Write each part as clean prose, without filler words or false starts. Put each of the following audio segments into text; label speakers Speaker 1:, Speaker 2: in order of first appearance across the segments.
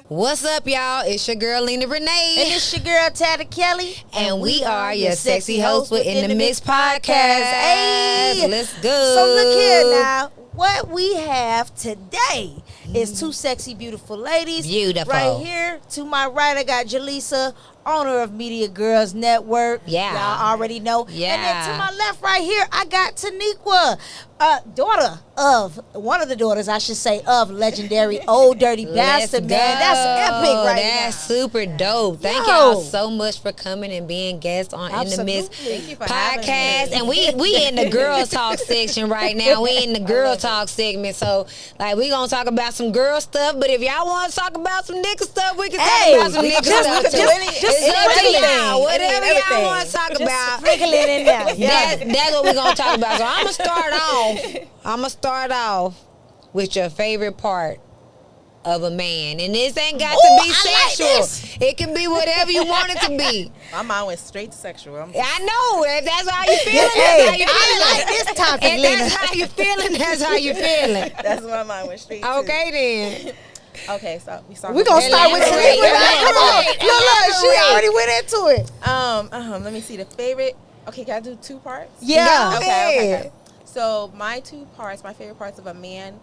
Speaker 1: What's up, y'all? It's your girl, Lena Renee.
Speaker 2: And it's your girl, Taniqua.
Speaker 1: And we are your sexy hosts with InTheMix Podcast. Hey, let's go.
Speaker 2: So look here now. What we have today is two sexy, beautiful ladies.
Speaker 1: Beautiful.
Speaker 2: Right here to my right, I got Jelisa, owner of Media Girls Network.
Speaker 1: Yeah.
Speaker 2: Y'all already know.
Speaker 1: Yeah.
Speaker 2: And then to my left right here, I got Taniqua, daughter of, one of the daughters, I should say, of legendary Old Dirty Bastard, man. That's epic right now.
Speaker 1: That's super dope. Thank
Speaker 2: Yo.
Speaker 1: y'all so much for coming and being guests on
Speaker 2: Absolutely.
Speaker 1: InTheMix
Speaker 2: Thank you
Speaker 3: for having
Speaker 1: Podcast.
Speaker 3: me.
Speaker 1: And we in the girl talk section right now. We in the girl talk segment. So, like, we going to talk about some girl stuff. But if y'all want to talk about some nigga stuff, we can talk about some nigga stuff, too. It's up to y'all. Whatever y'all want to talk about.
Speaker 2: Sprinkle it in there. Yeah.
Speaker 1: That's what we're going to talk about. So, I'm going to start off with your favorite part of a man. And this ain't got to be sexual. It can be whatever you want it to be.
Speaker 3: My mind went straight to sexual.
Speaker 1: I know. If that's how you feeling,
Speaker 2: Hey,
Speaker 1: that's how you feeling.
Speaker 2: I like this topic,
Speaker 1: If
Speaker 2: Lena.
Speaker 1: that's how you feeling, that's how you feeling.
Speaker 3: That's what my mind went straight to.
Speaker 1: Okay, then.
Speaker 3: Okay, so we start.
Speaker 2: We're going to start with
Speaker 1: Elaborate,
Speaker 2: Taniqua now. Come on.
Speaker 1: elaborate,
Speaker 2: Look, she
Speaker 1: elaborate.
Speaker 2: already went into it.
Speaker 3: Let me see the favorite. Okay, can I do two parts?
Speaker 2: Yeah.
Speaker 1: Go
Speaker 3: Okay.
Speaker 1: ahead.
Speaker 3: So my two parts, my favorite parts of a man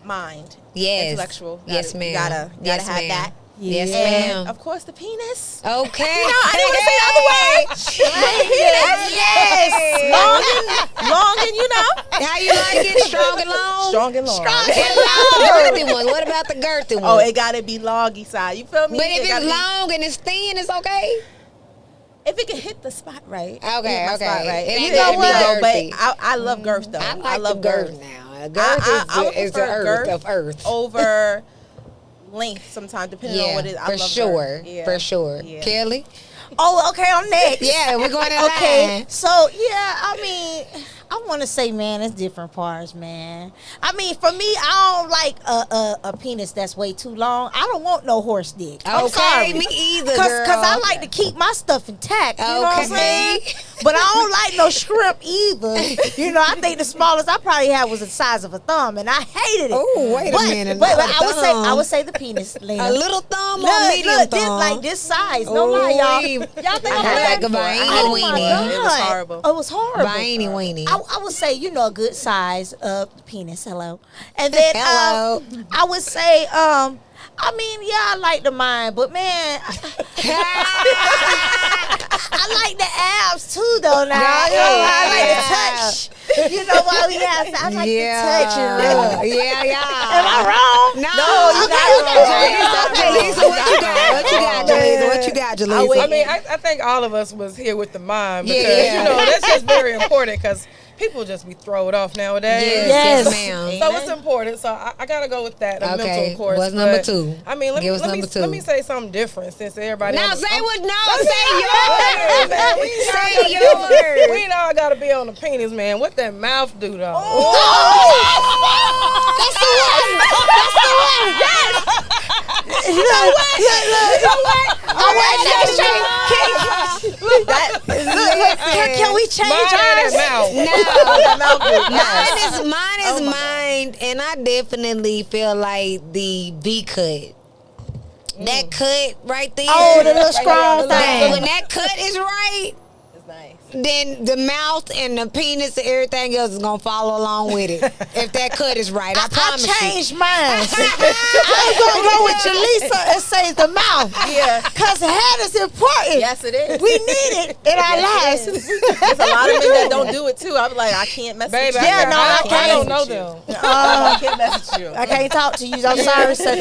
Speaker 3: mind.
Speaker 1: Yes.
Speaker 3: Intellectual.
Speaker 1: Yes, ma'am.
Speaker 3: Gotta
Speaker 1: Yes,
Speaker 3: have
Speaker 1: ma'am.
Speaker 3: that.
Speaker 1: Yes,
Speaker 3: And
Speaker 1: ma'am.
Speaker 3: of course the penis.
Speaker 1: Okay.
Speaker 3: I didn't want to say the other word.
Speaker 1: Yes.
Speaker 3: Long and you know.
Speaker 1: How you like it? Strong and long?
Speaker 3: Strong and long.
Speaker 1: Strong and long. Girthy ones. What about the girthy ones?
Speaker 3: Oh, it gotta be loggy side. You feel me?
Speaker 1: But if
Speaker 3: It gotta
Speaker 1: it's
Speaker 3: be-
Speaker 1: long and it's thin, it's okay?
Speaker 3: if it can hit the spot right.
Speaker 1: Okay,
Speaker 3: hit my
Speaker 1: okay.
Speaker 3: spot right.
Speaker 1: It
Speaker 3: It
Speaker 1: ain't
Speaker 3: can
Speaker 1: gotta
Speaker 3: be
Speaker 1: be
Speaker 3: though,
Speaker 1: girthy.
Speaker 3: but I love girth though.
Speaker 1: I like
Speaker 3: love
Speaker 1: the girth now. Girth
Speaker 3: I would
Speaker 1: is the
Speaker 3: prefer
Speaker 1: earth
Speaker 3: girth
Speaker 1: of earth.
Speaker 3: over length sometimes, depending on what it is. I
Speaker 1: for
Speaker 3: love
Speaker 1: sure.
Speaker 3: girth. Yeah.
Speaker 1: For sure.
Speaker 3: Yeah.
Speaker 1: Kelly?
Speaker 2: Oh, okay, I'm next.
Speaker 1: Yeah, we're going in
Speaker 2: Okay,
Speaker 1: line.
Speaker 2: so yeah, I mean, I want to say, man, it's different parts, man. I mean, for me, I don't like a penis that's way too long. I don't want no horse dick. I'm
Speaker 1: Okay,
Speaker 2: sorry.
Speaker 1: me either,
Speaker 2: Cause
Speaker 1: girl.
Speaker 2: I like to keep my stuff intact. You know what I'm
Speaker 1: Okay.
Speaker 2: saying? But I don't like no shrimp either. You know, I think the smallest I probably had was the size of a thumb, and I hated it.
Speaker 1: Oh, wait a minute.
Speaker 2: But
Speaker 1: not a
Speaker 2: I
Speaker 1: thumb.
Speaker 2: would say the penis, Lena.
Speaker 1: A little thumb or
Speaker 2: Look,
Speaker 1: medium
Speaker 2: look,
Speaker 1: thumb?
Speaker 2: this, like this size. No lie, y'all.
Speaker 1: Ooh-wee.
Speaker 2: Y'all think I'm
Speaker 1: I like
Speaker 2: bad?
Speaker 1: a Baini
Speaker 2: Oh my
Speaker 1: weenie.
Speaker 2: God.
Speaker 3: It was horrible.
Speaker 2: It was horrible.
Speaker 1: Baini weenie.
Speaker 2: I would say, you know, a good size penis. Hello. And then
Speaker 1: Hello.
Speaker 2: I would say, I mean, yeah, I like the mind, but man, I like the abs too, though. Now, you know, I like
Speaker 1: Yeah.
Speaker 2: to touch. You know why we have? I like to touch and rub.
Speaker 1: Yeah.
Speaker 2: Am I wrong?
Speaker 1: No, you got
Speaker 2: okay.
Speaker 1: Jelisa, what you got? What you got, Jelisa? What you got, Jelisa?
Speaker 4: I mean, I think all of us was here with the mind because,
Speaker 1: Yeah.
Speaker 4: you know, that's just very important because people just be thrown off nowadays.
Speaker 1: Yes,
Speaker 2: Yes.
Speaker 1: ma'am.
Speaker 4: So it's important. So I got to go with that. A
Speaker 1: Okay.
Speaker 4: mental, of course.
Speaker 1: What's number
Speaker 4: but,
Speaker 1: two?
Speaker 4: I mean,
Speaker 1: Give us number two.
Speaker 4: let me say something different since everybody.
Speaker 1: No,
Speaker 4: on the-
Speaker 1: say
Speaker 4: I'm-
Speaker 1: what? No,
Speaker 4: Let's
Speaker 1: say
Speaker 4: yours.
Speaker 1: yours. Say
Speaker 4: We
Speaker 1: yours.
Speaker 4: ain't all got to be on the penis, man. What that mouth do, though?
Speaker 2: That's the one. That's the one. Yes. Look. I want next change. Can we change
Speaker 4: Mine and
Speaker 2: ours?
Speaker 4: that mouth.
Speaker 1: No, mine is mine, and I definitely feel like the V cut. That cut right there.
Speaker 2: Oh, the little strong
Speaker 1: that,
Speaker 2: thing.
Speaker 1: when that cut is right,
Speaker 3: It's nice.
Speaker 1: then the mouth and the penis and everything else is gonna follow along with it. If that cut is right, I promise
Speaker 2: I changed mine. I'm gonna go with Jelisa and say the mouth.
Speaker 3: Yeah.
Speaker 2: Cause head is important.
Speaker 3: Yes, it is.
Speaker 2: We need it in our
Speaker 3: Yes,
Speaker 2: lives.
Speaker 3: it is. There's a lot of men that don't do it too. I'm like, I can't mess
Speaker 4: Baby,
Speaker 3: with you.
Speaker 2: Yeah, no, I
Speaker 4: I
Speaker 2: can't.
Speaker 4: don't know them.
Speaker 3: I can't mess with you.
Speaker 2: I can't talk to you. I'm sorry, sir.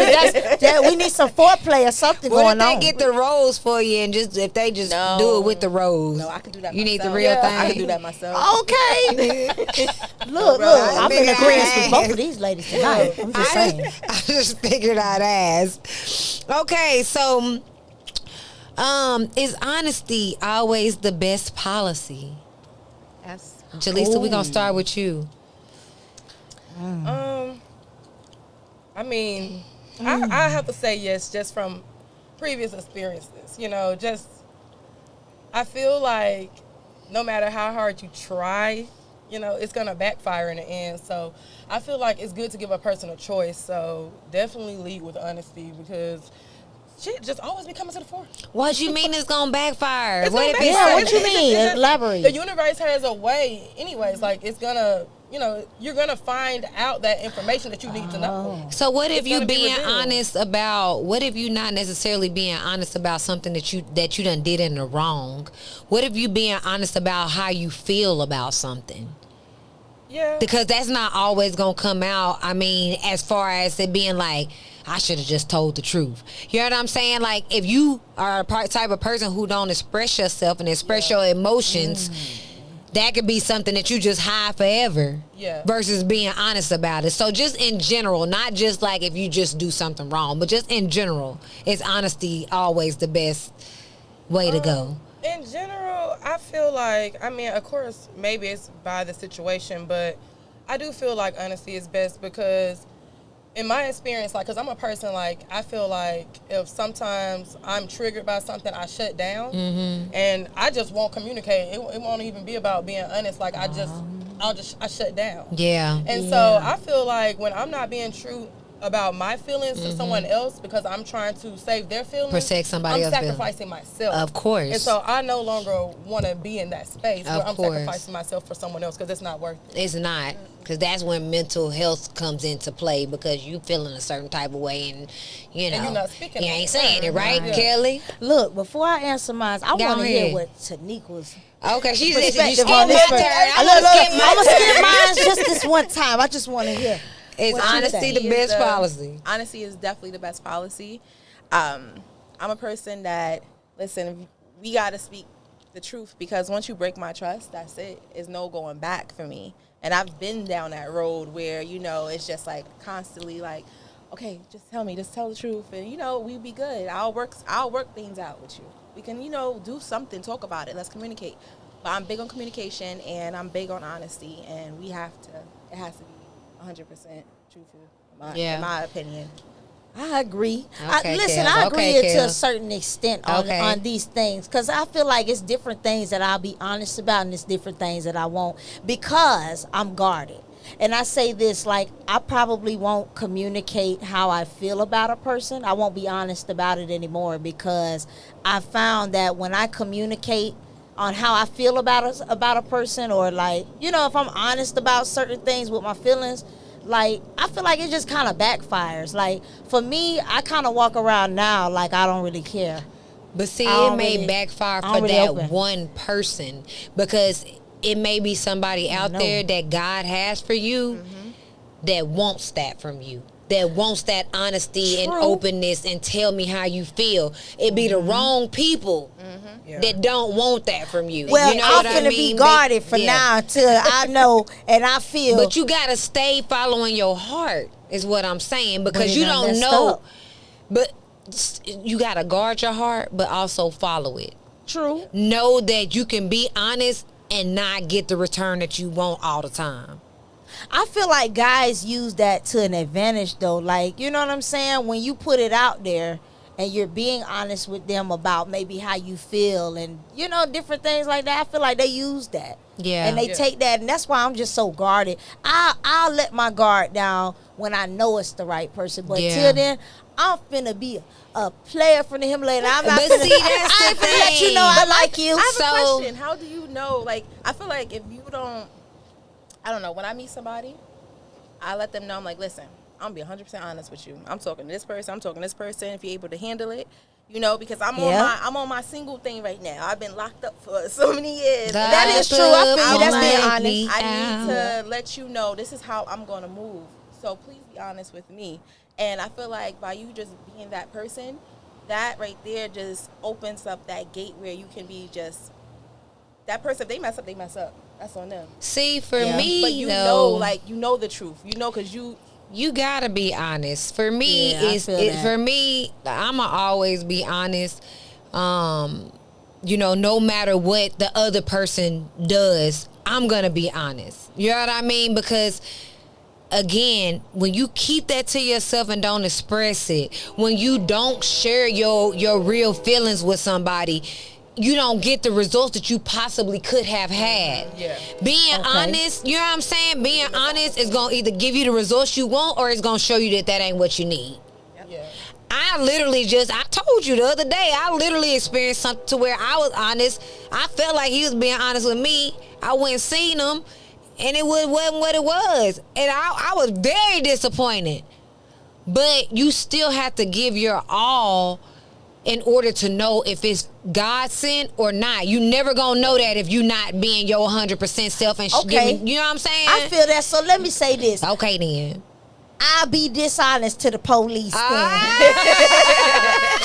Speaker 2: 'Cause we need some foreplay or something
Speaker 1: What if
Speaker 2: going
Speaker 1: they
Speaker 2: on.
Speaker 1: get the rose for you and just if they just
Speaker 3: No.
Speaker 1: do it with the rose?
Speaker 3: No, I can do that
Speaker 1: You
Speaker 3: myself.
Speaker 1: need the real
Speaker 3: I can
Speaker 1: thing.
Speaker 3: do that myself.
Speaker 2: Okay. Look,
Speaker 3: I
Speaker 2: I'm in
Speaker 1: figured
Speaker 2: agreement
Speaker 1: I'd
Speaker 2: with both
Speaker 1: ask.
Speaker 2: of these ladies tonight. I'm just saying.
Speaker 1: I just figured I'd ask. Okay, so is honesty always the best policy?
Speaker 3: Yes.
Speaker 1: Jelisa, we're gonna start with you.
Speaker 4: I mean, I have to say yes, just from previous experiences. You know, just I feel like no matter how hard you try, you know, it's gonna backfire in the end. So I feel like it's good to give a person a choice. So definitely lead with honesty because shit just always be coming to the fore.
Speaker 1: What you mean it's gonna backfire?
Speaker 4: It's
Speaker 1: What
Speaker 4: gonna
Speaker 1: if
Speaker 4: backfire.
Speaker 2: what you mean? Elaborate.
Speaker 4: The universe has a way, anyways. Like it's gonna, you're gonna find out that information that you need to know.
Speaker 1: So what if
Speaker 4: It's
Speaker 1: you
Speaker 4: gonna be
Speaker 1: being
Speaker 4: revealed.
Speaker 1: honest about? What if you not necessarily being honest about something that you done did in the wrong? What if you being honest about how you feel about something?
Speaker 4: Yeah.
Speaker 1: Because that's not always gonna come out. I mean, as far as it being like, I should have just told the truth. You know what I'm saying? Like, if you are a type of person who don't express yourself and express your emotions, that could be something that you just hide forever.
Speaker 4: Yeah.
Speaker 1: Versus being honest about it. So just in general, not just like if you just do something wrong, but just in general, is honesty always the best way to go?
Speaker 4: In general, I feel like, of course, maybe it's by the situation, but I do feel like honesty is best because in my experience, like, because I'm a person, like, I feel like if sometimes I'm triggered by something, I shut down and I just won't communicate. It won't even be about being honest. Like, I shut down.
Speaker 1: Yeah.
Speaker 4: And so I feel like when I'm not being true about my feelings to someone else because I'm trying to save their feelings,
Speaker 1: Protect somebody else's
Speaker 4: I'm sacrificing myself.
Speaker 1: Of course.
Speaker 4: And so I no longer want to be in that space where I'm
Speaker 1: course.
Speaker 4: sacrificing myself for someone else because it's not worth it.
Speaker 1: It's not. Because that's when mental health comes into play because you feeling a certain type of way and,
Speaker 4: And you're not speaking
Speaker 1: you
Speaker 4: on
Speaker 1: ain't
Speaker 4: it.
Speaker 1: saying it, right,
Speaker 4: Yeah.
Speaker 1: Kelly?
Speaker 2: Look, before I answer mine, I
Speaker 1: Go
Speaker 2: want to hear
Speaker 1: ahead.
Speaker 2: what Taniqua's
Speaker 1: Okay, she's
Speaker 2: perspective
Speaker 1: you
Speaker 2: on this.
Speaker 1: skip my turn. I'm gonna skip my
Speaker 2: I'm gonna skip
Speaker 1: turn.
Speaker 2: mine just this one time. I just want to hear.
Speaker 1: It's
Speaker 2: What you
Speaker 1: honesty
Speaker 2: think?
Speaker 1: the best policy.
Speaker 3: Honesty is definitely the best policy. I'm a person that, listen, we got to speak the truth because once you break my trust, that's it. There's no going back for me. And I've been down that road where, it's just like constantly like, okay, just tell the truth. And, we'll be good. I'll work things out with you. We can, do something, talk about it. Let's communicate. But I'm big on communication and I'm big on honesty. And it has to be 100% truthful, in my opinion.
Speaker 2: I agree.
Speaker 1: Okay,
Speaker 2: Listen,
Speaker 1: Kev.
Speaker 2: I agree
Speaker 1: Okay,
Speaker 2: to a
Speaker 1: Kev.
Speaker 2: certain extent on these things because I feel like it's different things that I'll be honest about and it's different things that I won't because I'm guarded. And I say this, like, I probably won't communicate how I feel about a person. I won't be honest about it anymore because I found that when I communicate on how I feel about a person or, like, if I'm honest about certain things with my feelings, like, I feel like it just kind of backfires. Like, for me, I kind of walk around now like I don't really care.
Speaker 1: But see,
Speaker 2: I
Speaker 1: it
Speaker 2: don't
Speaker 1: may
Speaker 2: really-
Speaker 1: backfire
Speaker 2: I don't
Speaker 1: for
Speaker 2: really
Speaker 1: that
Speaker 2: open.
Speaker 1: one person because it may be somebody out there that God has for you that wants that from you. That wants that honesty and openness and tell me how you feel. It be the wrong people that don't want that from you.
Speaker 2: Well,
Speaker 1: you know
Speaker 2: I'm
Speaker 1: what I
Speaker 2: finna
Speaker 1: mean?
Speaker 2: be guarded for now until I know and I feel.
Speaker 1: But you gotta stay following your heart, is what I'm saying, because
Speaker 2: When it
Speaker 1: you
Speaker 2: done
Speaker 1: don't
Speaker 2: messed
Speaker 1: know.
Speaker 2: up.
Speaker 1: But you gotta guard your heart, but also follow it.
Speaker 2: True.
Speaker 1: Know that you can be honest and not get the return that you want all the time.
Speaker 2: I feel like guys use that to an advantage, though. Like, you know what I'm saying? When you put it out there and you're being honest with them about maybe how you feel and, different things like that, I feel like they use that.
Speaker 1: Yeah.
Speaker 2: And they take that, and that's why I'm just so guarded. I'll let my guard down when I know it's the right person. But till then, I'm finna be a player from the Himalaya. I'm not
Speaker 1: But
Speaker 2: finna,
Speaker 1: see, that's
Speaker 2: I ain't
Speaker 1: the
Speaker 2: finna let you
Speaker 1: thing.
Speaker 2: know I like you.
Speaker 3: I have
Speaker 1: So-
Speaker 3: a question. How do you know? Like, I feel like if you don't, I don't know. When I meet somebody, I let them know. I'm like, listen, I'm gonna be 100% honest with you. I'm talking to this person. I'm talking to this person. If you're able to handle it, because I'm on my single thing right now. I've been locked up for so many years.
Speaker 2: That is true. I feel you. That's being honest.
Speaker 3: I need to let you know this is how I'm gonna move. So please be honest with me. And I feel like by you just being that person, that right there just opens up that gate where you can be just that person. If they mess up, they mess up. That's on them.
Speaker 1: See, for me,
Speaker 3: But you
Speaker 1: though,
Speaker 3: know the truth. Because
Speaker 1: you gotta be honest. For me,
Speaker 2: Yeah, I feel that.
Speaker 1: for me, I'ma always be honest. No matter what the other person does, I'm gonna be honest. You know what I mean? Because again, when you keep that to yourself and don't express it, when you don't share your real feelings with somebody, you don't get the results that you possibly could have had.
Speaker 4: Yeah.
Speaker 1: Being honest, you know what I'm saying? Being honest is going to either give you the results you want or it's going to show you that ain't what you need.
Speaker 4: Yeah.
Speaker 1: I told you the other day, I literally experienced something to where I was honest. I felt like he was being honest with me. I went and seen him, and it wasn't what it was. And I was very disappointed. But you still have to give your all in order to know if it's God sent or not. You never gonna know that if you not being your 100% self and giving, you know what I'm saying?
Speaker 2: I feel that. So let me say this.
Speaker 1: Okay then.
Speaker 2: I'll be dishonest to the police then.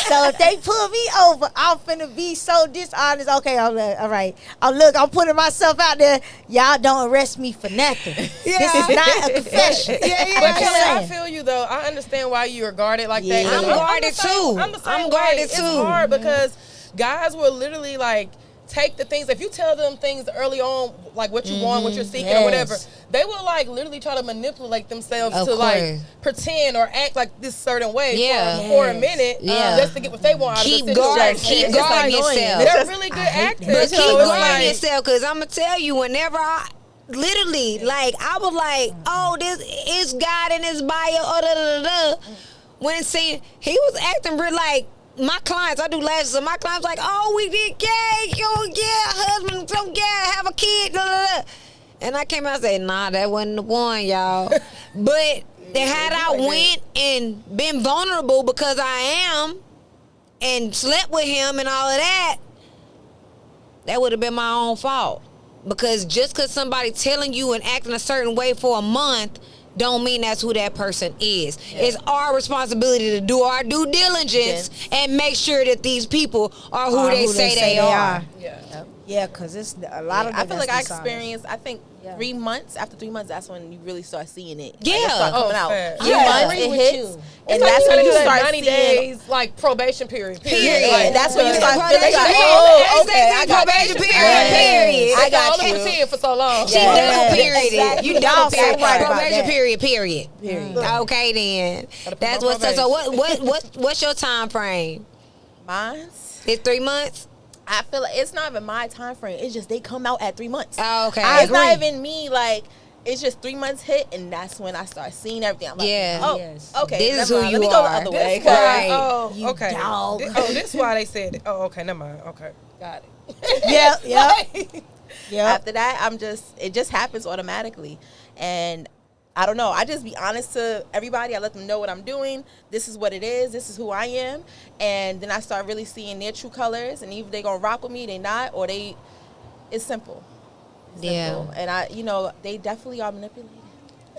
Speaker 2: So if they pull me over, I'm finna be so dishonest. Okay, all right. Look, I'm putting myself out there. Y'all don't arrest me for nothing. Yeah. This is not a confession.
Speaker 4: But Kelly, I feel you though. I understand why you are guarded like that.
Speaker 1: I'm guarded too.
Speaker 4: I'm guarded too. It's hard because guys will literally like take the things. If you tell them things early on, like what you want, what you're seeking, or whatever, they will like literally try to manipulate themselves to like pretend or act like this certain way for a minute, just to get what they want out of the situation.
Speaker 1: Keep guarding yourself.
Speaker 4: They're really good actors.
Speaker 1: But keep guarding yourself, because I'm gonna tell you, whenever I literally I was like, oh, this is God in his bio. When saying he was acting real like. My clients, I do lashes, so my clients like, oh, we did gay, husband, so have a kid, And I came out and said, nah, that wasn't the one, y'all. But had I went and been vulnerable because I am, and slept with him and all of that, that would have been my own fault. Because just because somebody telling you and acting a certain way for a month, don't mean that's who that person is. Yeah. It's our responsibility to do our due diligence and make sure that these people are who they say they are.
Speaker 2: Yeah, because it's a lot of.
Speaker 3: I feel like I experienced. I think 3 months. After 3 months, that's when you really start seeing it.
Speaker 1: Yeah,
Speaker 3: like, it start coming out.
Speaker 4: Fair.
Speaker 3: 3 months it hits, and
Speaker 4: like
Speaker 3: that's when you start
Speaker 4: 90 days, like probation period.
Speaker 3: Like, that's when you start feeling like,
Speaker 1: I got probation period.
Speaker 4: I got you. Pretend for so long.
Speaker 1: She double period. You double period.
Speaker 2: Probation
Speaker 1: period. Okay then. That's what's so. What's your time frame?
Speaker 3: Mine's.
Speaker 1: It's 3 months.
Speaker 3: I feel like it's not even my time frame. It's just they come out at 3 months.
Speaker 1: Oh, okay.
Speaker 3: It's not even me. Like, it's just 3 months hit, and that's when I start seeing everything. I'm like, okay,
Speaker 1: this is who you are.
Speaker 3: Let me go the other way.
Speaker 1: Right.
Speaker 4: Oh,
Speaker 2: you
Speaker 4: okay.
Speaker 2: Dog.
Speaker 4: This is why they said it. Oh, okay, never mind. Okay, got it.
Speaker 2: Yeah.
Speaker 3: After that, it just happens automatically. And I don't know. I just be honest to everybody. I let them know what I'm doing. This is what it is. This is who I am. And then I start really seeing their true colors. And either they going to rock with me, they not, or it's simple.
Speaker 1: Yeah.
Speaker 3: And they definitely are manipulated.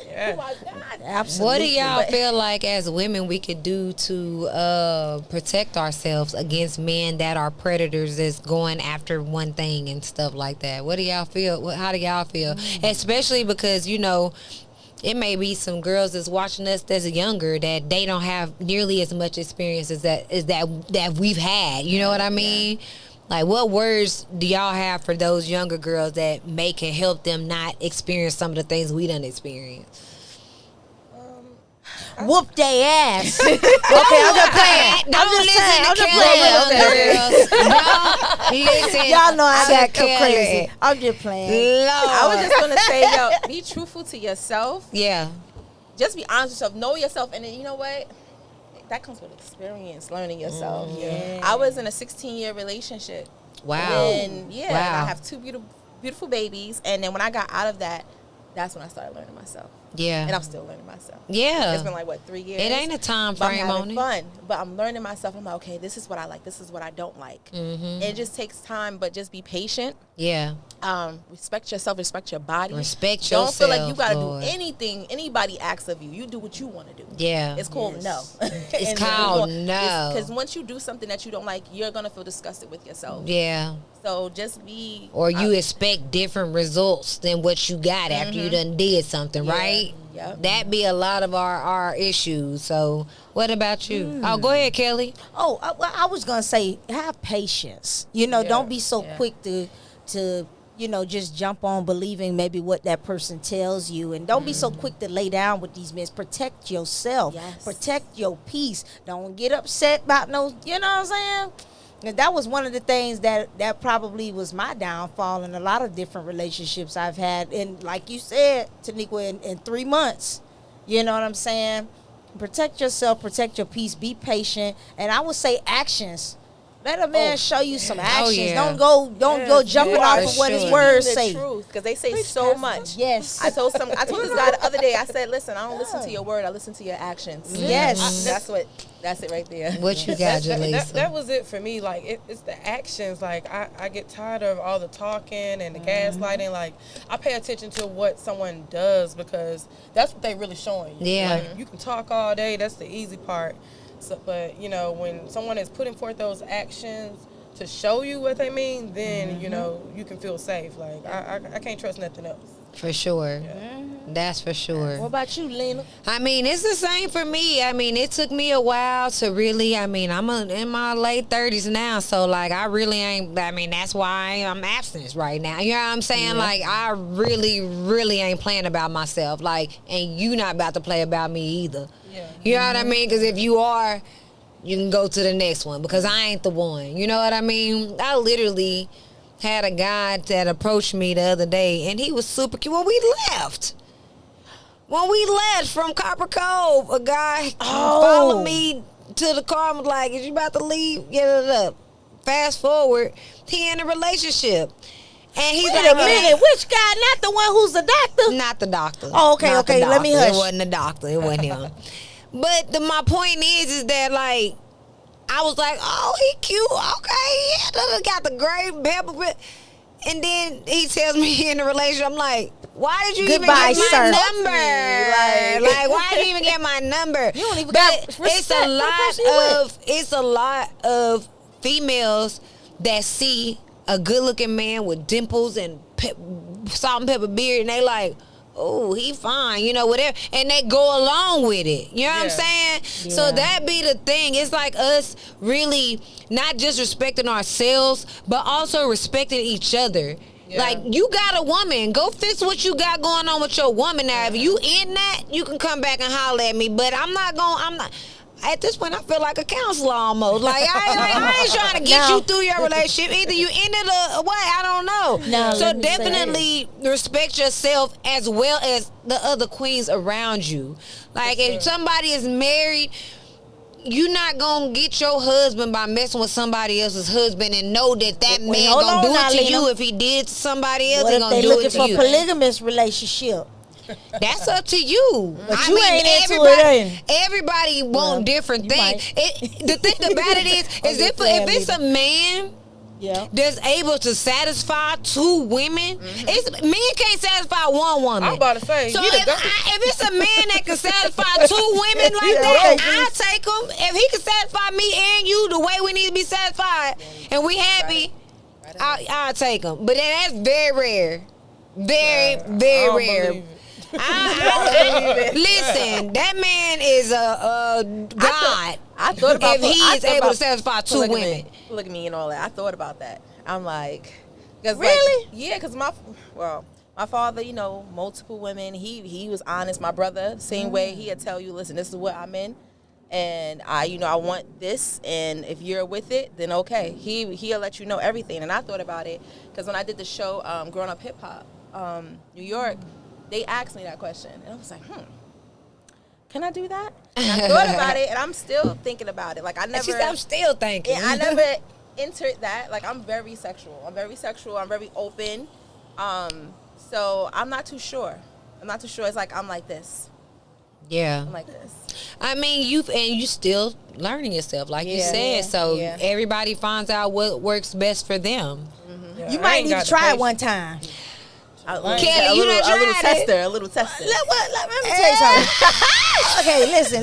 Speaker 4: Yeah.
Speaker 3: Oh my God.
Speaker 2: Absolutely.
Speaker 1: What do y'all feel like as women we could do to protect ourselves against men that are predators that's going after one thing and stuff like that? What do y'all feel? How do y'all feel? Especially because, it may be some girls that's watching us that's younger that they don't have nearly as much experience as that we've had. You know what I mean? Like, what words do y'all have for those younger girls that can help them not experience some of the things we done experienced?
Speaker 2: Whoop their ass. Okay,
Speaker 1: I'm just playing. Don't listen to Kelly, girls. No, listen.
Speaker 2: Y'all know I got
Speaker 1: Kelly.
Speaker 2: crazy. I'm just playing.
Speaker 1: Lord.
Speaker 3: I was just gonna say, be truthful to yourself.
Speaker 1: Yeah.
Speaker 3: Just be honest with yourself. Know yourself, and then you know what? That comes with experience, learning yourself.
Speaker 2: Yeah.
Speaker 3: I was in a 16-year relationship.
Speaker 1: Wow.
Speaker 3: And and I have 2 beautiful babies. And then when I got out of that, that's when I started learning myself.
Speaker 1: Yeah.
Speaker 3: And I'm still learning myself.
Speaker 1: Yeah.
Speaker 3: It's been 3 years.
Speaker 1: It ain't a time
Speaker 3: But I'm
Speaker 1: frame on
Speaker 3: having
Speaker 1: it.
Speaker 3: fun. But I'm learning myself. I'm like, okay, this is what I like. This is what I don't like.
Speaker 1: Mm-hmm.
Speaker 3: And it just takes time, but just be patient.
Speaker 1: Yeah.
Speaker 3: Respect yourself. Respect your body.
Speaker 1: Respect
Speaker 3: Don't
Speaker 1: yourself.
Speaker 3: feel like you got to
Speaker 1: Lord.
Speaker 3: do anything anybody asks of you. You do what you want to do.
Speaker 1: Yeah.
Speaker 3: It's called no.
Speaker 1: It's called no.
Speaker 3: Because once you do something that you don't like, you're going to feel disgusted with yourself.
Speaker 1: Yeah.
Speaker 3: So just be...
Speaker 1: Or you expect different results than what you got after you done did something, right?
Speaker 3: Yep.
Speaker 1: That be a lot of our issues. So what about you? Oh, go ahead, Kelly.
Speaker 2: Oh, I was gonna say, have patience. Don't be so quick to just jump on believing maybe what that person tells you, and don't be so quick to lay down with these men. Protect yourself.
Speaker 3: Yes.
Speaker 2: Protect your peace. Don't get upset about no. You know what I'm saying? And that was one of the things that probably was my downfall in a lot of different relationships I've had. And like you said, Taniqua, in 3 months, you know what I'm saying? protect yourself, protect your peace, be patient, and I would say actions. Let a man show you some actions. Don't go jumping off of what his words say.
Speaker 3: Because they say so much.
Speaker 2: Yes.
Speaker 3: I told this guy the other day. I said, "Listen, I don't listen to your word. I listen to your actions."
Speaker 2: Yes.
Speaker 3: That's it right there.
Speaker 1: What you got, Jelisa?
Speaker 4: That was it for me. Like it's the actions. Like I get tired of all the talking and the gaslighting. Like I pay attention to what someone does because that's what they really showing you.
Speaker 1: Yeah.
Speaker 4: Like, you can talk all day. That's the easy part. So, but you know, when someone is putting forth those actions to show you what they mean, then you know you can feel safe. Like I can't trust nothing else.
Speaker 1: For sure.
Speaker 4: Yeah.
Speaker 1: That's for sure.
Speaker 2: What about you, Lena?
Speaker 1: I mean, it's the same for me. I mean, it took me a while to really, I'm in my late 30s now, so like I really ain't, that's why I'm abstinent right now. You know what I'm saying? Yeah. Like I really, really ain't playing about myself. Like, and you not about to play about me either. Yeah. You know what I mean? Because if you are, you can go to the next one because I ain't the one. You know what I mean? I literally had a guy that approached me the other day, and he was super cute. When we left from Copper Cove, a guy followed me to the car and was like, "Is you about to leave? Get it up." Fast forward, he in a relationship. And he's
Speaker 2: Wait a minute, which guy? Not the one who's the doctor?
Speaker 1: Not the doctor.
Speaker 2: Oh, okay,
Speaker 1: not
Speaker 2: okay. Let me hush.
Speaker 1: It wasn't the doctor. It wasn't him. But my point is that like, I was like, oh, he cute. Okay, yeah, got the great pepper. And then he tells me he in a relationship. I'm like, why did you even get my number? Like, why did you even get my number? You don't even got respect. It's a lot of females that see a good-looking man with dimples and salt and pepper beard, and they like, oh, he fine, you know, whatever. And they go along with it. You know what I'm saying? Yeah. So that be the thing. It's like us really not just respecting ourselves, but also respecting each other. Yeah. Like, you got a woman. Go fix what you got going on with your woman. Now, if you in that, you can come back and holler at me. But I'm not. At this point, I feel like a counselor almost. Like, I ain't trying to get you through your relationship. Either you end it or what, I don't know. No, so definitely respect yourself as well as the other queens around you. Like, if somebody is married, you're not going to get your husband by messing with somebody else's husband and know that man going to do it to you. If he did it to somebody else, he going to do it to you. What if they looking
Speaker 2: for polygamous relationship?
Speaker 1: That's up to you.
Speaker 2: But you ain't
Speaker 1: everybody want different things. The thing about it is if it's a man that's able to satisfy two women, men can't satisfy one woman.
Speaker 4: I'm about to say.
Speaker 1: So if it's a man that can satisfy two women like that, I'll take him. If he can satisfy me and you the way we need to be satisfied, and we happy, I'll take him. But that's very rare. Very, very rare. Listen, that man is a god.
Speaker 3: I thought about
Speaker 1: if he is able to satisfy two women.
Speaker 3: Look at me and all that. I thought about that. I'm like,
Speaker 2: really?
Speaker 3: Like, yeah, because my father, you know, multiple women. He was honest. My brother, same way. He'd tell you, listen, this is what I'm in, and I want this, and if you're with it, then okay. He'll let you know everything. And I thought about it because when I did the show, Growing Up Hip Hop, New York. They asked me that question, and I was like, can I do that? And I thought about it, and I'm still thinking about it. Like, I'm
Speaker 1: still thinking.
Speaker 3: Yeah, I never entered that. Like, I'm very sexual. I'm very open. So I'm not too sure. It's like, I'm like this.
Speaker 1: Yeah.
Speaker 3: I'm like this.
Speaker 1: I mean, you still learning yourself, like you said. So everybody finds out what works best for them.
Speaker 2: Mm-hmm. Yeah, you might need to try it one time.
Speaker 1: Kelly, you not tried
Speaker 3: a little tester.
Speaker 2: Let me tell you something. Okay, listen.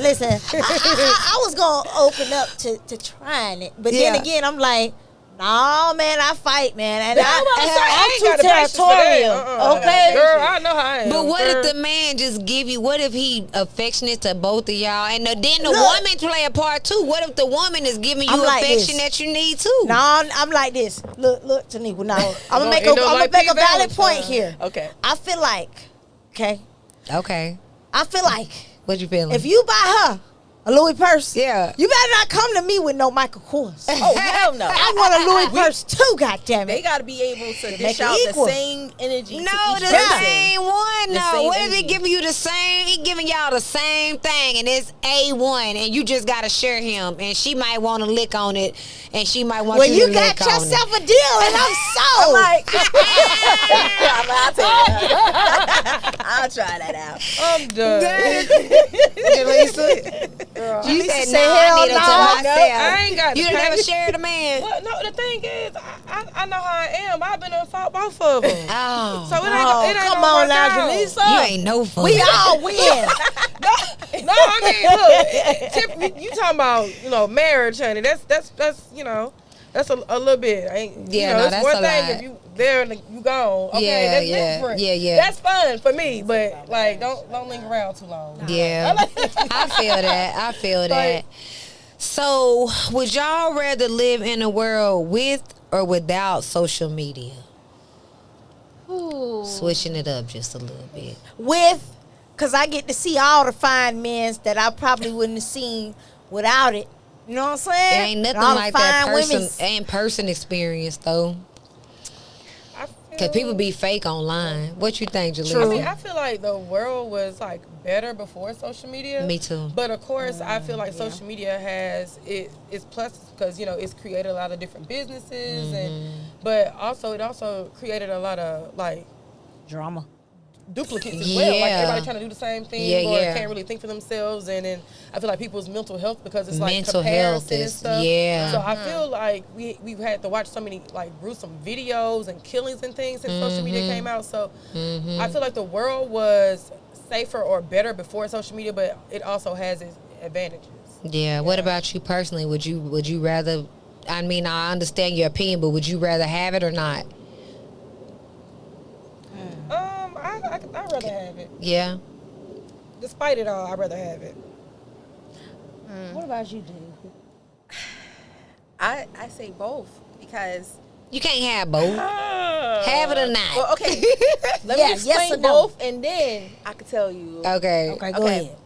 Speaker 2: I was gonna open up to trying it, but then again, I'm like, no, man, I fight, man, and I'm too territorial. Okay,
Speaker 4: girl, I know how I am.
Speaker 1: But what if the man just give you? What if he affectionate to both of y'all, and then the woman play a part too? What if the woman is giving you affection that you need too?
Speaker 2: No, I'm like this. Look, Taniqua. Now I'm gonna make a valid point here.
Speaker 3: Okay,
Speaker 2: I feel like,
Speaker 1: okay.
Speaker 2: I feel like,
Speaker 1: what you feeling?
Speaker 2: if you buy her A Louis purse?
Speaker 1: Yeah.
Speaker 2: You better not come to me with no Michael Kors.
Speaker 3: Oh, hell no.
Speaker 2: I want a Louis purse too, goddammit.
Speaker 3: They got to be able to
Speaker 2: make
Speaker 3: dish
Speaker 2: it
Speaker 3: out
Speaker 2: equal.
Speaker 3: the same energy
Speaker 1: No,
Speaker 3: to each
Speaker 1: the
Speaker 3: person.
Speaker 1: same one.
Speaker 3: The
Speaker 1: No,
Speaker 3: same
Speaker 1: what if he
Speaker 3: energy.
Speaker 1: giving you the same? He giving y'all the same thing, and it's A1, and you just gotta share him, and she might want to lick on it, and she might want
Speaker 2: Well,
Speaker 1: you
Speaker 2: you
Speaker 1: to
Speaker 2: got
Speaker 1: lick on
Speaker 2: yourself
Speaker 1: it.
Speaker 2: a deal, and I'm
Speaker 3: I'm
Speaker 2: so.
Speaker 3: like, I'll tell you. I'll try that out.
Speaker 4: I'm done.
Speaker 1: Jelisa,
Speaker 4: Girl,
Speaker 1: you
Speaker 2: Jelisa
Speaker 1: said
Speaker 2: said,
Speaker 1: no,
Speaker 2: hell
Speaker 1: I need it to
Speaker 2: no.
Speaker 1: myself.
Speaker 4: I ain't got
Speaker 1: You
Speaker 4: the
Speaker 1: done never
Speaker 4: patience.
Speaker 1: shared a man.
Speaker 4: Well, no, the thing is, I know how I am. I've been in fought both of them.
Speaker 1: Oh,
Speaker 4: So it ain't,
Speaker 2: Oh,
Speaker 4: it ain't
Speaker 2: come
Speaker 4: gonna
Speaker 2: on
Speaker 4: work
Speaker 2: now,
Speaker 4: out.
Speaker 2: Jelisa.
Speaker 1: you ain't no fun.
Speaker 2: We all win.
Speaker 4: No, I mean, look, you talking about, marriage, honey. That's that's a little bit.
Speaker 1: Yeah, no,
Speaker 4: it's
Speaker 1: that's
Speaker 4: one
Speaker 1: a
Speaker 4: thing
Speaker 1: lot.
Speaker 4: if you there and you gone. Okay,
Speaker 1: Yeah,
Speaker 4: that's
Speaker 1: yeah,
Speaker 4: different.
Speaker 1: yeah.
Speaker 4: That's fun for me, but like don't linger around too long.
Speaker 1: Yeah, I feel that. I feel that. So, would y'all rather live in a world with or without social media?
Speaker 2: Ooh.
Speaker 1: Switching it up just a little bit.
Speaker 2: With, because I get to see all the fine men that I probably wouldn't have seen without it. You know what I'm saying?
Speaker 1: It ain't nothing
Speaker 2: And all the
Speaker 1: like that
Speaker 2: fine women's-
Speaker 1: in-person experience, though. Because people be fake online. What you think, Jelisa?
Speaker 2: True.
Speaker 4: I mean, I feel like the world was like better before social media.
Speaker 1: Me too.
Speaker 4: But of course, I feel like social media has its pluses because it's created a lot of different businesses, but also it also created a lot of like
Speaker 2: Drama.
Speaker 4: duplicates as well. Like
Speaker 1: Yeah.
Speaker 4: everybody trying to do the same thing,
Speaker 1: Yeah,
Speaker 4: or
Speaker 1: yeah.
Speaker 4: can't really think for themselves. And then I feel like people's mental health because it's like
Speaker 1: Mental
Speaker 4: comparison
Speaker 1: health
Speaker 4: and
Speaker 1: is-
Speaker 4: stuff.
Speaker 1: yeah.
Speaker 4: So I feel like we've had to watch so many like gruesome videos and killings and things since social media came out. So I feel like the world was safer or better before social media, but it also has its advantages.
Speaker 1: Yeah. What about you personally? Would you rather? I mean, I understand your opinion, but would you rather have it or not?
Speaker 4: I'd rather have it.
Speaker 1: Yeah.
Speaker 4: Despite it all, I'd rather have it.
Speaker 2: What about you, dude?
Speaker 3: I say both because
Speaker 1: You can't have both. Have it or not.
Speaker 3: well, okay. Let
Speaker 2: Yeah,
Speaker 3: me
Speaker 2: yes
Speaker 3: explain
Speaker 2: or no?
Speaker 3: both, and then I could tell you.
Speaker 1: Okay.
Speaker 2: Okay, go
Speaker 3: Okay.
Speaker 2: ahead.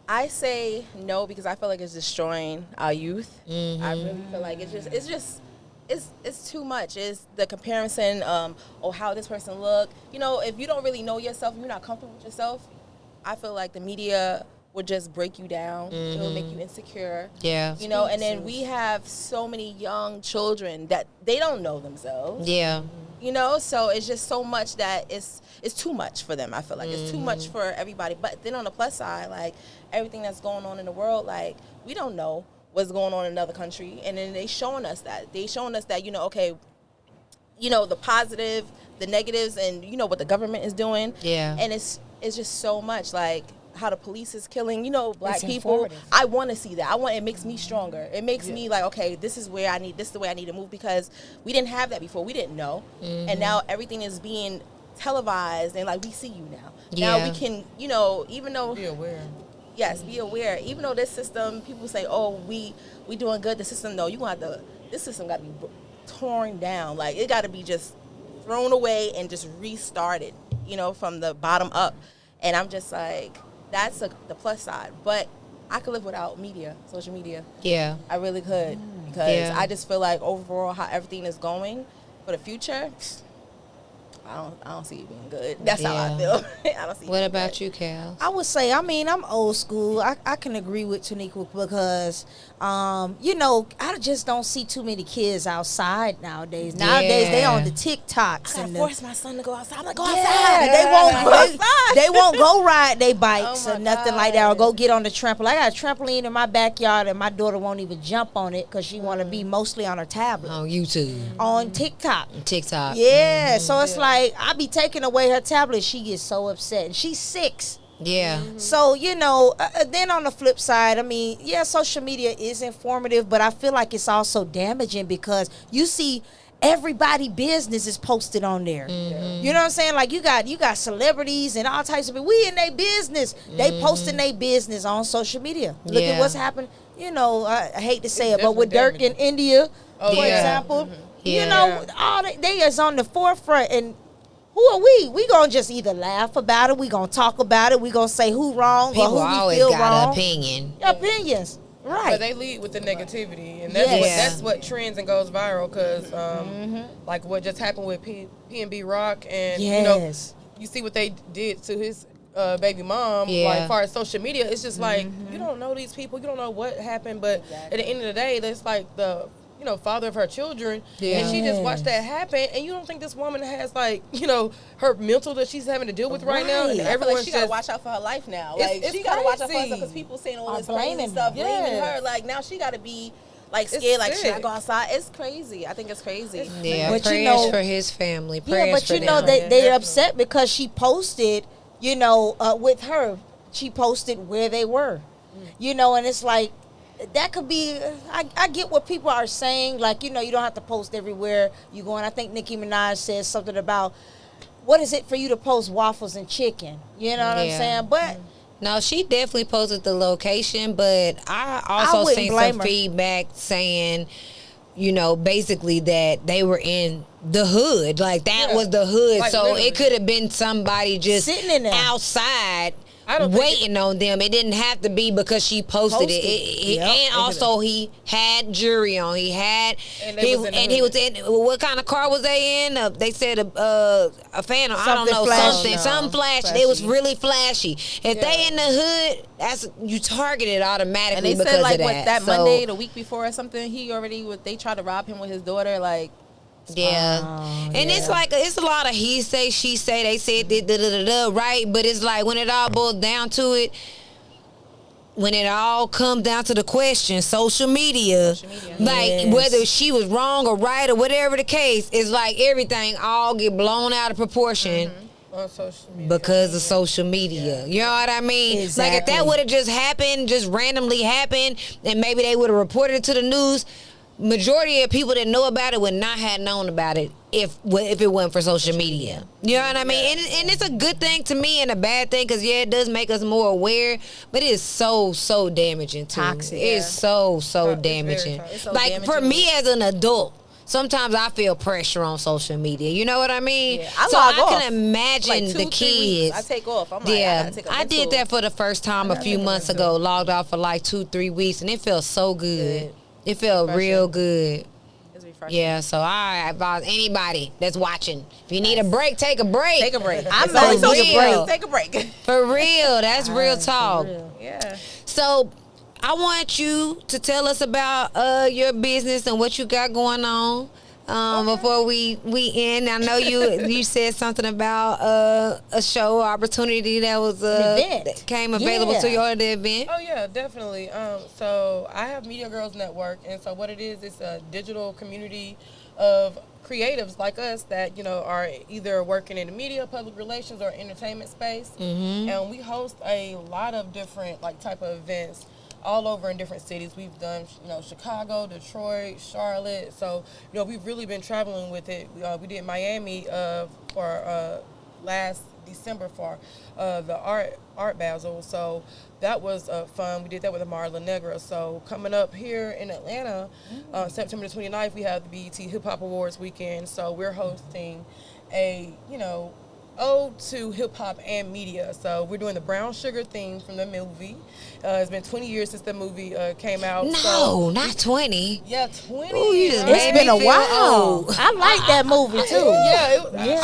Speaker 3: I say no because I feel like it's destroying our youth. I really feel like it's too much. It's the comparison, how this person look. If you don't really know yourself, and you're not comfortable with yourself, I feel like the media would just break you down. It will make you insecure.
Speaker 1: Yeah.
Speaker 3: And then we have so many young children that they don't know themselves.
Speaker 1: Yeah.
Speaker 3: So it's just so much that it's too much for them. I feel like it's too much for everybody. But then on the plus side, like everything that's going on in the world, like we don't know what's going on in another country, and then they showing us that okay, the positive, the negatives, and what the government is doing.
Speaker 1: Yeah.
Speaker 3: And it's just so much like how the police is killing black
Speaker 2: It's
Speaker 3: people.
Speaker 2: informative.
Speaker 3: I want to see that. It makes me stronger. It makes me like, okay, this is the way I need to move, because we didn't have that before. We didn't know. And now everything is being televised, and like we see you now. Now
Speaker 1: Yeah.
Speaker 3: we can, even though
Speaker 4: Be aware.
Speaker 3: yes, be aware. Even though this system, people say, oh, we doing good. The system, no, this system got to be torn down. Like it got to be just thrown away and just restarted, from the bottom up. And I'm just like, that's the plus side. But I could live without social media.
Speaker 1: Yeah.
Speaker 3: I really could, because
Speaker 1: Yeah.
Speaker 3: I just feel like overall how everything is going for the future, I don't see it being good. That's how I
Speaker 1: Yeah.
Speaker 3: feel. I don't see.
Speaker 1: What about you, Cal?
Speaker 2: I would say, I'm old school. I can agree with Taniqua because, I just don't see too many kids outside nowadays. Nowadays, they on the TikToks
Speaker 3: I
Speaker 2: and
Speaker 3: force my son to go outside. I'm like, go
Speaker 2: yeah,
Speaker 3: outside.
Speaker 2: they won't go ride their bikes
Speaker 3: Oh
Speaker 2: or
Speaker 3: my
Speaker 2: nothing like that, or
Speaker 3: God.
Speaker 2: go get on the trampoline. I got a trampoline in my backyard, and my daughter won't even jump on it because she want to be mostly on her tablet,
Speaker 1: On YouTube,
Speaker 2: on TikTok.
Speaker 1: TikTok.
Speaker 2: Yeah, so it's like I be taking away her tablet. She gets so upset, and she's 6.
Speaker 1: Yeah.
Speaker 2: So, then on the flip side, social media is informative, but I feel like it's also damaging because you see everybody business is posted on there. You know what I'm saying? Like you got celebrities and all types of people. We in their business. They posting their business on social media. Look
Speaker 1: Yeah.
Speaker 2: at what's happened. I hate to say
Speaker 4: It's
Speaker 2: it, but with
Speaker 4: definitely
Speaker 2: Dirk in India,
Speaker 4: Oh,
Speaker 2: for
Speaker 1: yeah.
Speaker 2: example,
Speaker 1: Yeah.
Speaker 2: all they is on the forefront, and who are we? We gonna just either laugh about it, we gonna talk about it, we gonna say who wrong
Speaker 1: People
Speaker 2: or who
Speaker 1: always
Speaker 2: we feel
Speaker 1: got
Speaker 2: wrong.
Speaker 1: an opinion.
Speaker 2: Opinions, right?
Speaker 4: But they lead with the negativity, and that's
Speaker 2: Yes.
Speaker 4: that's what trends and goes viral. Because like what just happened with P&B Rock, and
Speaker 2: Yes.
Speaker 4: you see what they did to his baby mom.
Speaker 1: Yeah.
Speaker 4: Like, as far as social media, it's just like you don't know these people, you don't know what happened, but at the end of the day, that's like the father of her children, and she just watched that happen, and you don't think this woman has like her mental that she's having to deal with right now, and
Speaker 3: I feel
Speaker 4: everyone's
Speaker 3: like she gotta watch out for her life now. Like
Speaker 4: it's
Speaker 3: she gotta watch out for
Speaker 4: crazy.
Speaker 3: herself because people saying all
Speaker 2: Are
Speaker 3: this crazy
Speaker 2: blaming
Speaker 3: stuff,
Speaker 2: her.
Speaker 3: blaming her.
Speaker 4: Yes.
Speaker 3: Like now she gotta be like
Speaker 4: It's
Speaker 3: scared, like should I
Speaker 4: sick.
Speaker 3: go outside? It's crazy. I think it's crazy.
Speaker 1: Yeah,
Speaker 2: But
Speaker 1: prayers for his family. Prayers
Speaker 2: Yeah, but
Speaker 1: for
Speaker 2: you know
Speaker 1: them.
Speaker 2: they're
Speaker 4: definitely.
Speaker 2: upset because she posted, with her. She posted where they were, and it's like that could be. I get what people are saying, like you don't have to post everywhere you go. And I think Nicki Minaj says something about what is it for you to post waffles and chicken? You know what I'm
Speaker 1: Yeah.
Speaker 2: saying? But
Speaker 1: No, she definitely posted the location, but I
Speaker 2: I
Speaker 1: also
Speaker 2: wouldn't
Speaker 1: seen
Speaker 2: blame
Speaker 1: some
Speaker 2: her.
Speaker 1: feedback saying, basically that they were in the hood. Like that
Speaker 4: Yeah.
Speaker 1: was the hood.
Speaker 4: Like,
Speaker 1: so
Speaker 4: literally.
Speaker 1: it could have been somebody just
Speaker 2: Sitting in there.
Speaker 1: outside
Speaker 4: I don't think
Speaker 1: waiting on them. It didn't have to be because she posted it.
Speaker 2: Yep.
Speaker 1: And also he had jury on. He had
Speaker 4: And they was in the
Speaker 1: he
Speaker 4: hood.
Speaker 1: was in what kind of car was they in? They said a Phantom. I don't
Speaker 2: Something
Speaker 1: know,
Speaker 2: flashy.
Speaker 1: something flashy. It was really flashy. If they in the hood, that's you targeted
Speaker 3: And
Speaker 1: automatically
Speaker 3: they
Speaker 1: because
Speaker 3: said like
Speaker 1: of
Speaker 3: what
Speaker 1: that.
Speaker 3: that
Speaker 1: So,
Speaker 3: Monday, the week before or something, they tried to rob him with his daughter. Like
Speaker 1: yeah, and it's like it's a lot of he say, she say, they said right, but it's like when it all boils down to it, when it all comes down to the question, social media. Like
Speaker 2: Yes.
Speaker 1: whether she was wrong or right or whatever the case, it's like everything all get blown out of proportion.
Speaker 4: on social media.
Speaker 1: Because of social media. You know what I mean? Like if
Speaker 2: Exactly.
Speaker 1: that would have just happened, just randomly happened, and maybe they would have reported it to the news, majority of people that know about it would not have known about it if it wasn't for social media. You know what I mean? And it's a good thing to me and a bad thing because, it does make us more aware, but it is so damaging too.
Speaker 2: Toxic.
Speaker 1: It's so
Speaker 4: It's very
Speaker 1: damaging.
Speaker 4: toxic.
Speaker 3: It's so
Speaker 1: like for
Speaker 3: damaging.
Speaker 1: me as an adult, sometimes I feel pressure on social media. You know what I mean?
Speaker 3: Yeah, I
Speaker 1: so
Speaker 3: log
Speaker 1: I
Speaker 3: off.
Speaker 1: can imagine
Speaker 3: like 2-3
Speaker 1: the
Speaker 3: weeks,
Speaker 1: kids.
Speaker 3: I take off. I'm like, I
Speaker 1: Yeah,
Speaker 3: gotta take a
Speaker 1: I did
Speaker 3: mental-
Speaker 1: that for the first time a few months ago. Logged off for like 2-3 weeks, and it felt so good. It felt real good.
Speaker 3: It's refreshing.
Speaker 1: Yeah, so I advise anybody that's watching, if you need a break, take a break.
Speaker 3: Take a break.
Speaker 1: I'm
Speaker 3: It's only
Speaker 1: for
Speaker 3: social
Speaker 1: real.
Speaker 3: break. Take a break.
Speaker 1: For real, that's real talk.
Speaker 3: Yeah.
Speaker 1: So I want you to tell us about your business and what you got going on. Before we end, I know you said something about a show opportunity that was
Speaker 2: event.
Speaker 1: that came available
Speaker 2: Yeah.
Speaker 1: to you at the event.
Speaker 4: Oh yeah, definitely. So I have Media Girls Network, and so what it is, it's a digital community of creatives like us that are either working in the media, public relations, or entertainment space, and we host a lot of different type of events all over in different cities. We've done Chicago, Detroit, Charlotte. So we've really been traveling with it. We did Miami for last December for the art Basel. So that was fun. We did that with Marla Negra. So coming up here in Atlanta, September the 29th, we have the BET Hip Hop Awards weekend. So we're hosting a ode to hip hop and media. So we're doing the brown sugar theme from the movie. It's been 20 years since the movie came out.
Speaker 1: No,
Speaker 4: so,
Speaker 1: not 20.
Speaker 4: yeah, 20
Speaker 1: Ooh, you
Speaker 4: years.
Speaker 1: just
Speaker 4: right?
Speaker 2: It's been a
Speaker 1: me feel
Speaker 2: while.
Speaker 1: old.
Speaker 2: I like that movie too.
Speaker 4: Yeah,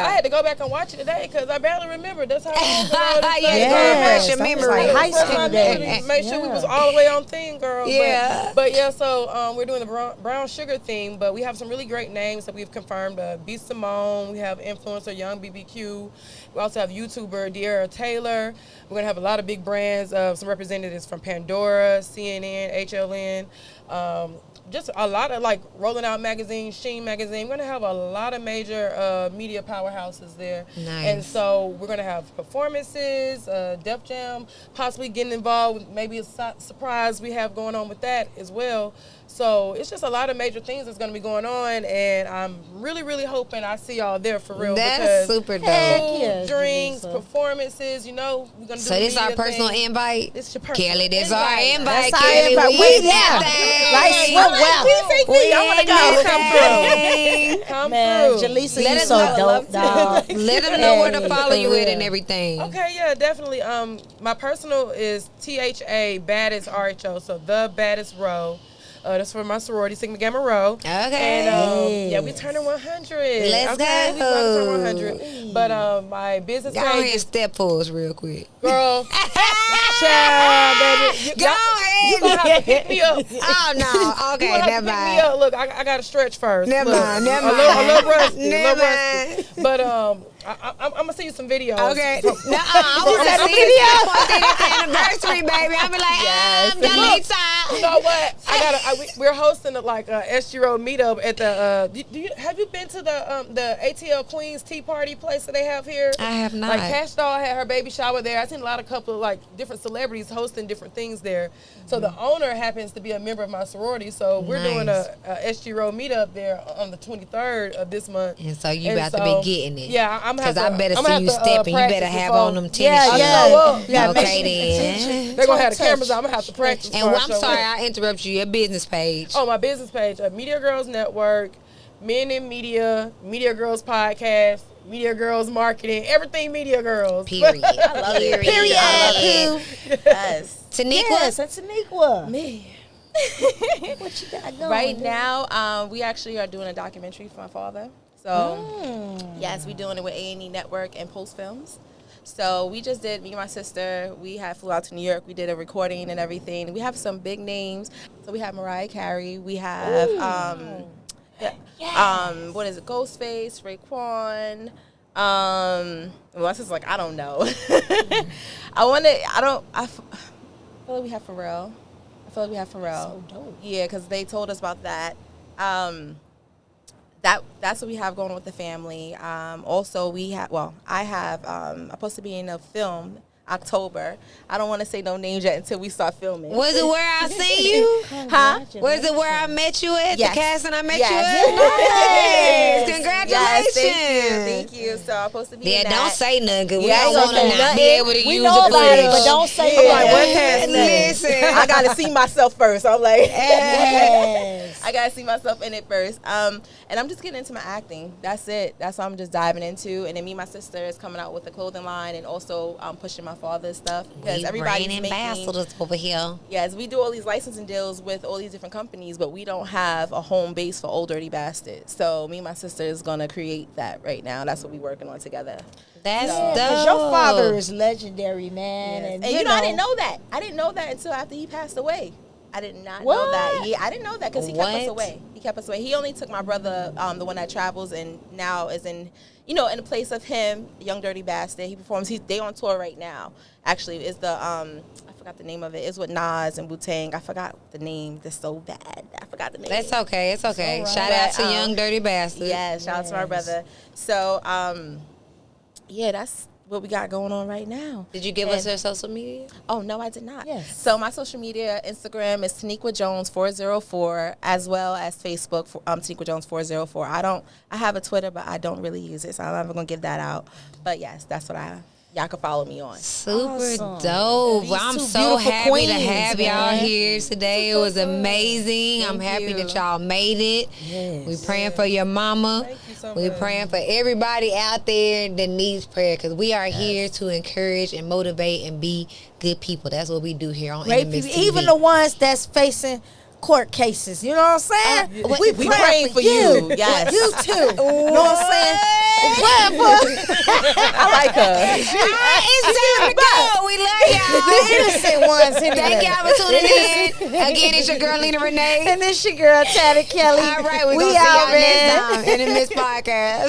Speaker 4: I had to go back and watch it today because I barely remember. That's how long ago this
Speaker 1: Yeah,
Speaker 4: thing
Speaker 1: it's
Speaker 4: was.
Speaker 1: gonna refresh your
Speaker 2: that was
Speaker 1: memory.
Speaker 2: like high
Speaker 4: Refresh
Speaker 2: school
Speaker 4: my
Speaker 2: days.
Speaker 4: memory, Make sure we
Speaker 2: Yeah.
Speaker 4: was all the way on theme, girl.
Speaker 1: Yeah.
Speaker 4: But yeah, so we're doing the brown sugar theme, but we have some really great names that we've confirmed. B. Simone, we have influencer Young BBQ. We also have YouTuber De'Ara Taylor. We're going to have a lot of big brands, some representatives from Pandora, CNN, HLN, just a lot of Rolling Out Magazine, Sheen Magazine. We're going to have a lot of major media powerhouses there.
Speaker 1: Nice.
Speaker 4: And so we're going to have performances, Def Jam, possibly getting involved with maybe a surprise we have going on with that as well. So it's just a lot of major things that's going to be going on, and I'm really, really hoping I see y'all there for real.
Speaker 1: That's
Speaker 4: because
Speaker 1: super dope.
Speaker 2: Heck
Speaker 4: food,
Speaker 2: yeah,
Speaker 4: drinks,
Speaker 2: Jelisa.
Speaker 4: performances, we're going to do
Speaker 1: So this our
Speaker 4: media
Speaker 1: personal
Speaker 4: thing.
Speaker 1: invite.
Speaker 4: This your personal
Speaker 1: Kelly, this our invite.
Speaker 2: That's our
Speaker 1: Kelly,
Speaker 2: invite.
Speaker 1: we
Speaker 2: We
Speaker 1: got
Speaker 2: there.
Speaker 1: that.
Speaker 2: Like Well,
Speaker 3: please take me. I want to go.
Speaker 4: Come
Speaker 2: man,
Speaker 4: through.
Speaker 2: Jelisa,
Speaker 1: Let
Speaker 2: you
Speaker 1: us
Speaker 2: so
Speaker 1: know.
Speaker 2: dope, dog.
Speaker 1: Let them know where to follow
Speaker 2: for
Speaker 1: you at
Speaker 2: real.
Speaker 1: and everything.
Speaker 4: Okay, yeah, definitely. My personal is THA Baddest RHO, so the Baddest Row. That's for my sorority, Sigma Gamma Rho.
Speaker 1: Okay.
Speaker 4: And yeah, we turning 100.
Speaker 1: Let's
Speaker 4: okay,
Speaker 1: go.
Speaker 4: we about to turn 100. But my business
Speaker 1: Go ahead
Speaker 4: page
Speaker 1: and
Speaker 4: is
Speaker 1: step for us real quick.
Speaker 4: girl. Child, baby.
Speaker 1: Go ahead.
Speaker 4: You gonna have to pick me up.
Speaker 1: Oh no. Okay,
Speaker 4: You gonna have
Speaker 1: never
Speaker 4: to pick me
Speaker 1: mind.
Speaker 4: up. Look, I got to stretch first.
Speaker 1: Never
Speaker 4: Look,
Speaker 1: mind. Never
Speaker 4: a
Speaker 1: mind.
Speaker 4: little rusty.
Speaker 1: Never
Speaker 4: A little rusty. But I'm gonna send you some videos.
Speaker 1: Okay.
Speaker 4: from-
Speaker 1: No, I want to see the anniversary, baby. I'll be like,
Speaker 3: Yes.
Speaker 1: Jelisa.
Speaker 4: You know what? We're hosting like a SG Road meetup at the. Have you been to the ATL Queens Tea Party place that they have here?
Speaker 1: I have not.
Speaker 4: Like Cash Doll had her baby shower there. I seen a couple of like different celebrities hosting different things there. So the owner happens to be a member of my sorority. So we're doing a SG Road meetup there on the 23rd of this month.
Speaker 1: And so you about to be getting it.
Speaker 4: Yeah, I'm gonna have
Speaker 1: Because
Speaker 4: to.
Speaker 1: I better
Speaker 4: I'm gonna
Speaker 1: see you
Speaker 4: have to,
Speaker 1: stepping. You better
Speaker 4: practice
Speaker 1: have
Speaker 4: before-
Speaker 1: on them tennis
Speaker 2: Yeah,
Speaker 1: shoes.
Speaker 2: yeah. Yeah, make
Speaker 1: Okay
Speaker 2: sure-
Speaker 1: then.
Speaker 4: They're gonna have the
Speaker 2: Touch.
Speaker 4: cameras on. I'm gonna have to practice.
Speaker 1: And
Speaker 4: before I
Speaker 1: I'm
Speaker 4: show
Speaker 1: sorry
Speaker 4: up.
Speaker 1: I interrupted you. Your business page.
Speaker 4: Oh, my business page, Media Girls Network, Men in Media, Media Girls Podcast, Media Girls Marketing, everything Media Girls.
Speaker 1: Period.
Speaker 3: I love it.
Speaker 1: Period.
Speaker 3: I love it. Yes.
Speaker 1: Taniqua.
Speaker 2: Yes, that's Taniqua.
Speaker 3: Me.
Speaker 2: What you got going?
Speaker 3: Right now, we actually are doing a documentary for my father. So, yes, we're doing it with A&E Network and Post Films. So we just did, me and my sister, we flew out to New York. We did a recording and everything. We have some big names. So we have Mariah Carey. We have, what is it, Ghostface, Raquel. Well, it's like, I don't know. I feel like we have Pharrell.
Speaker 2: So dope.
Speaker 3: Yeah, because they told us about that. That's what we have going on with the family. Also, I'm supposed to be in a film October. I don't want to say no names yet until we start filming.
Speaker 1: Was it where I seen you?
Speaker 3: Huh?
Speaker 1: Was it where I met you at?
Speaker 3: Yes.
Speaker 1: The casting I met
Speaker 3: Yes.
Speaker 1: you at? Nice. Congratulations.
Speaker 3: Yes, thank you. So I'm supposed to be in
Speaker 1: Yeah,
Speaker 3: that.
Speaker 1: don't say nothing because we
Speaker 3: Yeah, I
Speaker 1: don't
Speaker 3: ain't
Speaker 1: want to
Speaker 3: gonna say
Speaker 1: not be
Speaker 3: nothing.
Speaker 1: able to
Speaker 2: We
Speaker 1: use
Speaker 2: know
Speaker 1: the
Speaker 2: about it,
Speaker 1: footage.
Speaker 2: but don't say
Speaker 3: I'm like,
Speaker 2: that.
Speaker 3: what casting?
Speaker 1: Listen.
Speaker 3: I gotta see myself first. I'm like,
Speaker 2: Yes.
Speaker 3: I gotta see myself in it first. And I'm just getting into my acting. That's it. That's what I'm just diving into. And then me and my sister is coming out with a clothing line and also pushing my father's stuff because
Speaker 1: We
Speaker 3: everybody's
Speaker 1: brand
Speaker 3: making.
Speaker 1: ambassadors over here.
Speaker 3: Yes, we do all these licensing deals with all these different companies, but we don't have a home base for Old Dirty Bastards. So me and my sister is gonna create that right now. That's what we're working on together.
Speaker 1: That's
Speaker 2: Yeah,
Speaker 1: dope.
Speaker 2: 'cause your father is legendary, man.
Speaker 3: Yes.
Speaker 2: And,
Speaker 3: And you know, I didn't know that. I didn't know that until after he passed away. I did not know that.
Speaker 2: What?
Speaker 3: Yeah, I didn't know that because he kept us
Speaker 1: What?
Speaker 3: away. He kept us away. He only took my brother, the one that travels, and now is in the place of him, Young Dirty Bastard. He performs. They on tour right now. Actually, is the I forgot the name of it. It's with Nas and Wu-Tang. I forgot the name. That's so bad. I forgot the name.
Speaker 1: That's okay. It's okay.
Speaker 2: all right.
Speaker 1: Shout out to
Speaker 3: But,
Speaker 1: Young Dirty Bastard.
Speaker 3: Yeah, shout out to my brother. So, yeah, that's what we got going on right now.
Speaker 1: Did you give us her social media?
Speaker 3: Oh, no, I did not.
Speaker 2: Yes.
Speaker 3: So my social media, Instagram is Taniqua Jones 404, as well as Facebook, Taniqua Jones 404. I have a Twitter, but I don't really use it, so I'm never going to give that out. But yes, that's what y'all can follow me on.
Speaker 1: Super
Speaker 2: Awesome.
Speaker 1: dope.
Speaker 2: These
Speaker 1: Well, I'm
Speaker 2: two
Speaker 1: so
Speaker 2: beautiful
Speaker 1: happy to
Speaker 2: queens,
Speaker 1: have y'all
Speaker 2: man.
Speaker 1: here today. It was amazing. I'm
Speaker 3: Thank
Speaker 1: happy
Speaker 3: you.
Speaker 1: that y'all made it.
Speaker 2: Yes.
Speaker 1: We praying for your mama.
Speaker 4: Thank you so
Speaker 1: We
Speaker 4: much.
Speaker 1: praying for everybody out there that needs prayer because we are here to encourage and motivate and be good people. That's what we do here on
Speaker 2: Great
Speaker 1: InTheMix
Speaker 2: people,
Speaker 1: TV.
Speaker 2: even the ones that's facing court cases. You know what I'm saying?
Speaker 3: We praying for you. Yes.
Speaker 2: You too. You know what I'm saying? Praying for
Speaker 3: I like her.
Speaker 1: It's time to go. We love y'all.
Speaker 2: the innocent ones anyway.
Speaker 1: Thank y'all for tuning in. Again, it's your girl, Lena Renee.
Speaker 2: And this your girl, Taddy Kelly.
Speaker 1: All right, we're
Speaker 2: we
Speaker 1: going to see
Speaker 2: out,
Speaker 1: y'all
Speaker 2: man.
Speaker 1: next time in the Miss Podcast.